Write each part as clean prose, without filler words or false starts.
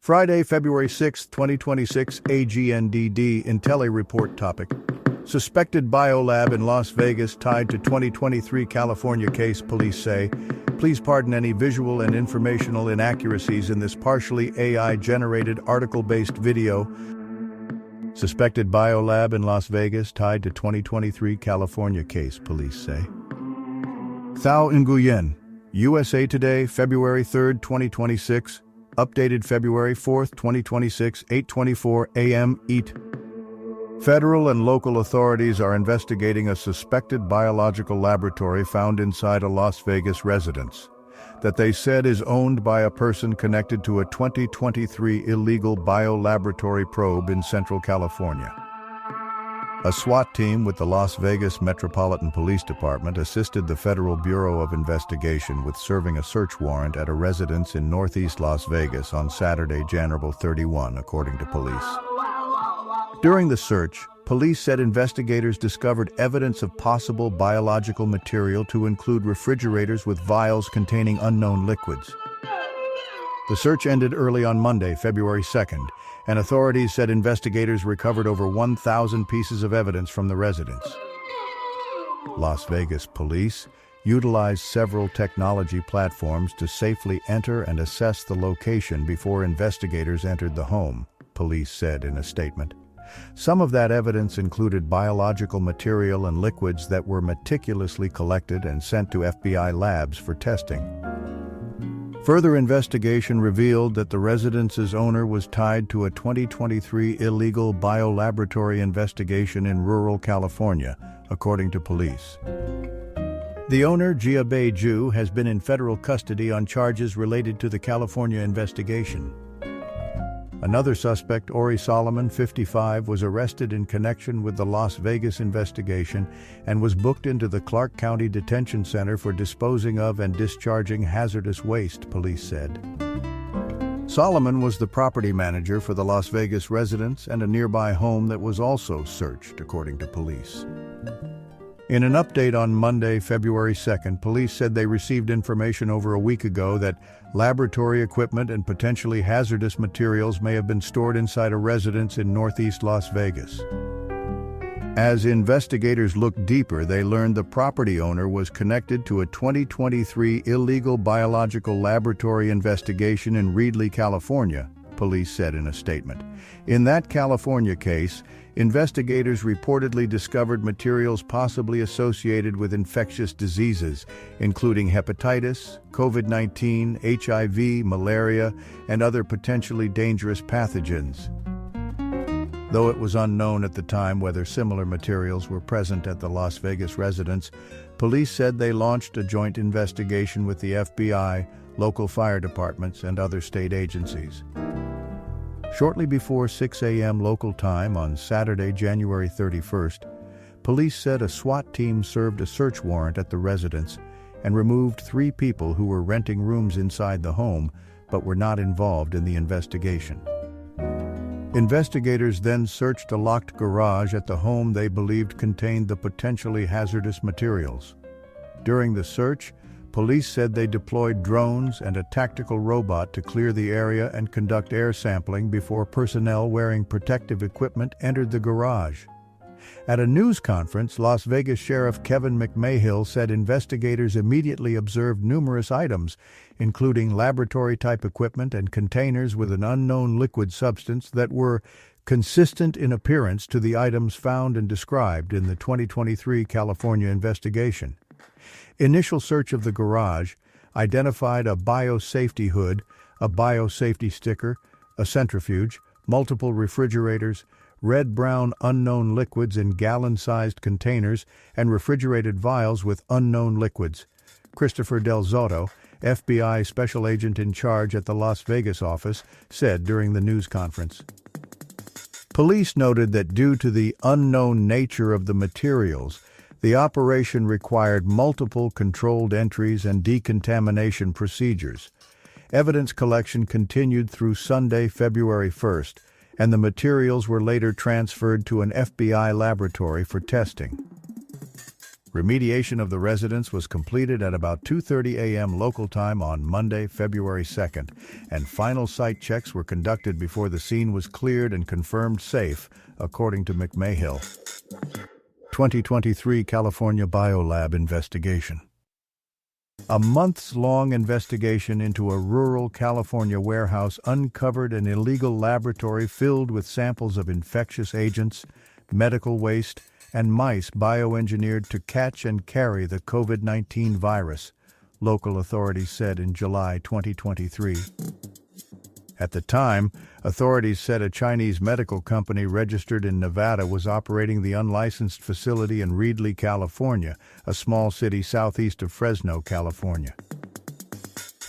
Friday, February 6, 2026, AGNDD Intelli Report topic. Suspected biolab in Las Vegas tied to 2023 California case, police say. Please pardon any visual and informational inaccuracies in this partially AI-generated article-based video. Suspected biolab in Las Vegas tied to 2023 California case, police say. Thao Nguyen, USA Today, February 3, 2026. Updated February 4, 2026, 8:24 a.m. EAT. Federal and local authorities are investigating a suspected biological laboratory found inside a Las Vegas residence that they said is owned by a person connected to a 2023 illegal biolaboratory probe in Central California. A SWAT team with the Las Vegas Metropolitan Police Department assisted the Federal Bureau of Investigation with serving a search warrant at a residence in Northeast Las Vegas on Saturday, January 31, according to police. During the search, police said investigators discovered evidence of possible biological material to include refrigerators with vials containing unknown liquids. The search ended early on Monday, February 2nd, and authorities said investigators recovered over 1,000 pieces of evidence from the residence. Las Vegas police utilized several technology platforms to safely enter and assess the location before investigators entered the home, police said in a statement. Some of that evidence included biological material and liquids that were meticulously collected and sent to FBI labs for testing. Further investigation revealed that the residence's owner was tied to a 2023 illegal biolaboratory investigation in rural California, according to police. The owner, Jia Beiju, has been in federal custody on charges related to the California investigation. Another suspect, Ori Solomon, 55, was arrested in connection with the Las Vegas investigation and was booked into the Clark County Detention Center for disposing of and discharging hazardous waste, police said. Solomon was the property manager for the Las Vegas residence and a nearby home that was also searched, according to police. In an update on Monday, February 2nd, police said they received information over a week ago that laboratory equipment and potentially hazardous materials may have been stored inside a residence in Northeast Las Vegas. As investigators looked deeper, they learned the property owner was connected to a 2023 illegal biological laboratory investigation in Reedley, California, police said in a statement. In that California case, investigators reportedly discovered materials possibly associated with infectious diseases, including hepatitis, COVID-19, HIV, malaria, and other potentially dangerous pathogens. Though it was unknown at the time whether similar materials were present at the Las Vegas residence, police said they launched a joint investigation with the FBI, local fire departments, and other state agencies. Shortly before 6 a.m. local time on Saturday, January 31st, police said a SWAT team served a search warrant at the residence and removed 3 people who were renting rooms inside the home but were not involved in the investigation. Investigators then searched a locked garage at the home they believed contained the potentially hazardous materials. During the search, police said they deployed drones and a tactical robot to clear the area and conduct air sampling before personnel wearing protective equipment entered the garage. At a news conference, Las Vegas Sheriff Kevin McMahill said investigators immediately observed numerous items, including laboratory-type equipment and containers with an unknown liquid substance that were consistent in appearance to the items found and described in the 2023 California investigation. Initial search of the garage identified a biosafety hood, a biosafety sticker, a centrifuge, multiple refrigerators, red-brown unknown liquids in gallon-sized containers, and refrigerated vials with unknown liquids. Christopher Del Zotto, FBI special agent in charge at the Las Vegas office, said during the news conference. Police noted that due to the unknown nature of the materials, the operation required multiple controlled entries and decontamination procedures. Evidence collection continued through Sunday, February 1st, and the materials were later transferred to an FBI laboratory for testing. Remediation of the residence was completed at about 2:30 a.m. local time on Monday, February 2nd, and final site checks were conducted before the scene was cleared and confirmed safe, according to McMahill. 2023 California biolab investigation. A months-long investigation into a rural California warehouse uncovered an illegal laboratory filled with samples of infectious agents, medical waste, and mice bioengineered to catch and carry the COVID-19 virus, local authorities said in July 2023. At the time, authorities said a Chinese medical company registered in Nevada was operating the unlicensed facility in Reedley, California, a small city southeast of Fresno, California.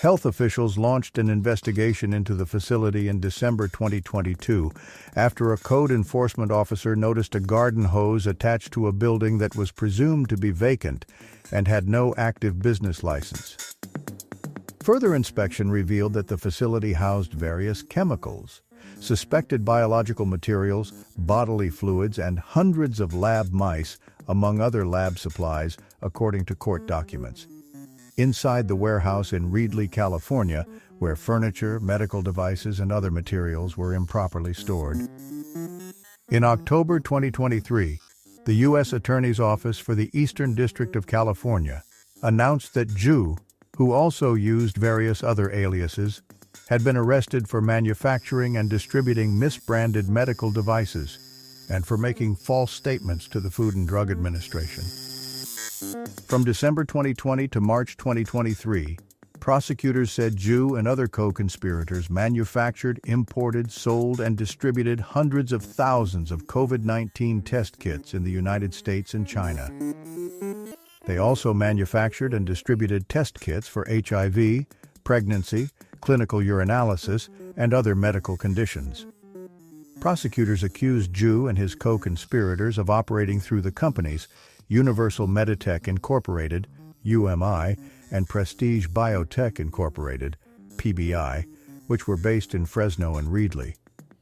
Health officials launched an investigation into the facility in December 2022 after a code enforcement officer noticed a garden hose attached to a building that was presumed to be vacant and had no active business license. Further inspection revealed that the facility housed various chemicals, suspected biological materials, bodily fluids, and hundreds of lab mice, among other lab supplies, according to court documents. Inside the warehouse in Reedley, California, where furniture, medical devices, and other materials were improperly stored. In October 2023, the U.S. Attorney's Office for the Eastern District of California announced that Zhu, who also used various other aliases, had been arrested for manufacturing and distributing misbranded medical devices and for making false statements to the Food and Drug Administration. From December 2020 to March 2023, prosecutors said Zhu and other co-conspirators manufactured, imported, sold, and distributed hundreds of thousands of COVID-19 test kits in the United States and China. They also manufactured and distributed test kits for HIV, pregnancy, clinical urinalysis, and other medical conditions. Prosecutors accused Zhu and his co-conspirators of operating through the companies Universal Meditech Incorporated, UMI, and Prestige Biotech Incorporated, PBI, which were based in Fresno and Reedley.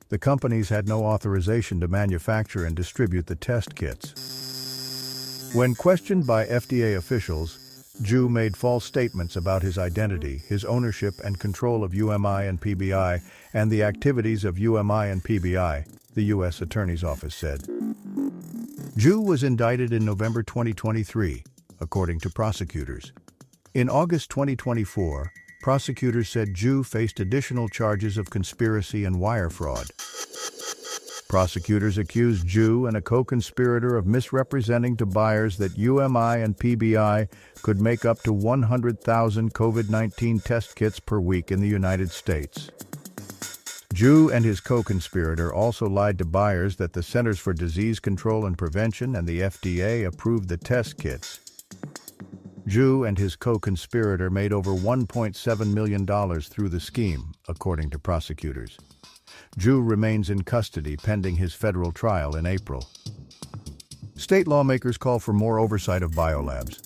The companies had no authorization to manufacture and distribute the test kits. When questioned by FDA officials, Zhu made false statements about his identity, his ownership and control of UMI and PBI, and the activities of UMI and PBI, the U.S. Attorney's Office said. Zhu was indicted in November 2023, according to prosecutors. In August 2024, prosecutors said Zhu faced additional charges of conspiracy and wire fraud. Prosecutors accused Zhu and a co-conspirator of misrepresenting to buyers that UMI and PBI could make up to 100,000 COVID-19 test kits per week in the United States. Zhu and his co-conspirator also lied to buyers that the Centers for Disease Control and Prevention and the FDA approved the test kits. Zhu and his co-conspirator made over $1.7 million through the scheme, according to prosecutors. Zhu remains in custody pending his federal trial in April. State lawmakers call for more oversight of biolabs.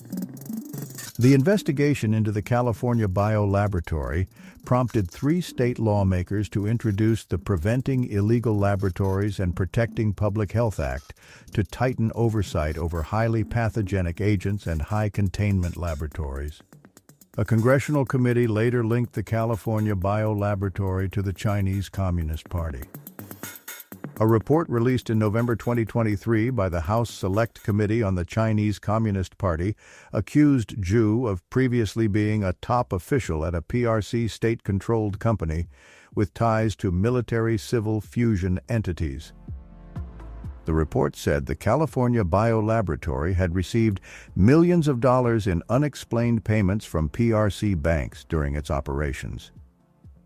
The investigation into the California biolaboratory prompted 3 state lawmakers to introduce the Preventing Illegal Laboratories and Protecting Public Health Act to tighten oversight over highly pathogenic agents and high-containment laboratories. A congressional committee later linked the California biolaboratory to the Chinese Communist Party. A report released in November 2023 by the House Select Committee on the Chinese Communist Party accused Zhu of previously being a top official at a PRC state-controlled company with ties to military-civil fusion entities. The report said the California biolaboratory had received millions of dollars in unexplained payments from PRC banks during its operations.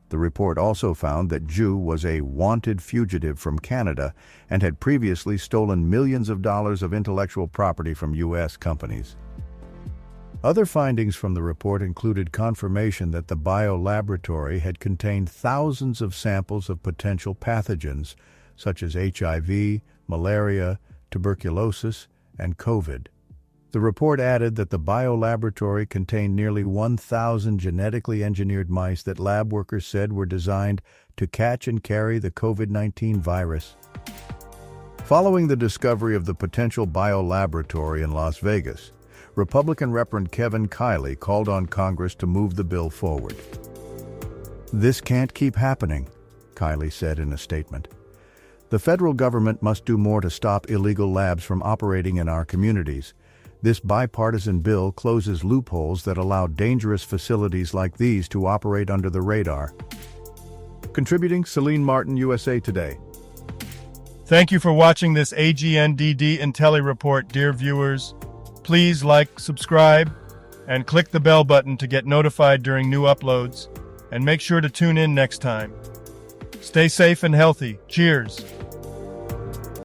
The report also found that Zhu was a wanted fugitive from Canada and had previously stolen millions of dollars of intellectual property from U.S. companies. Other findings from the report included confirmation that the biolaboratory had contained thousands of samples of potential pathogens, such as HIV, malaria, tuberculosis, and COVID. The report added that the biolaboratory contained nearly 1,000 genetically engineered mice that lab workers said were designed to catch and carry the COVID-19 virus. Following the discovery of the potential biolaboratory in Las Vegas, Republican Reverend Kevin Kiley called on Congress to move the bill forward. "This can't keep happening," Kiley said in a statement. "The federal government must do more to stop illegal labs from operating in our communities. This bipartisan bill closes loopholes that allow dangerous facilities like these to operate under the radar." Contributing, Celine Martin, USA Today. Thank you for watching this AGNDD Intelli Report, dear viewers. Please like, subscribe, and click the bell button to get notified during new uploads, and make sure to tune in next time. Stay safe and healthy. Cheers!